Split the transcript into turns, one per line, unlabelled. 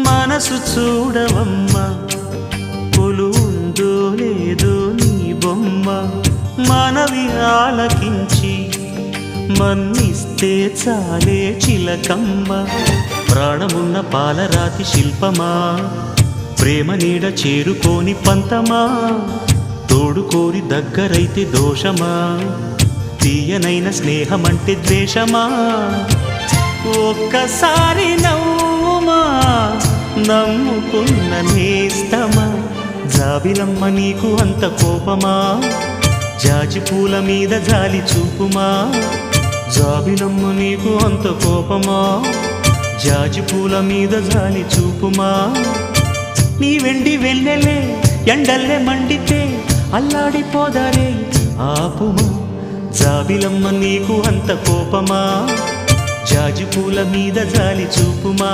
మనసు చూడవమ్మా కొలువుందో లేదో నీ బొమ్మ మనవి ఆలకించి మన్నిస్తే చాలే చిలకమ్మ ప్రాణమున్న పాలరాతి శిల్పమా ప్రేమ నీడ చేరుకోని పంతమా తోడుకోరి దగ్గరైతే దోషమా తీయనైన స్నేహమంటే ద్వేషమా ఒక్కసారి నవ్వుమా నమ్ముకున్న నేస్తమా జాబిలమ్మ నీకు అంత కోపమా జాజి పూల మీద జాలి చూపుమా జాబిలమ్మ నీకు అంత కోపమా జాజి పూల మీద జాలి చూపుమా నీ వెండి వెళ్ళలే ఎండల్లే మండితే అల్లాడిపోదారే ఆపుమా జాబిలమ్మ నీకు అంత కోపమా జాజి పూల మీద జాలి చూపుమా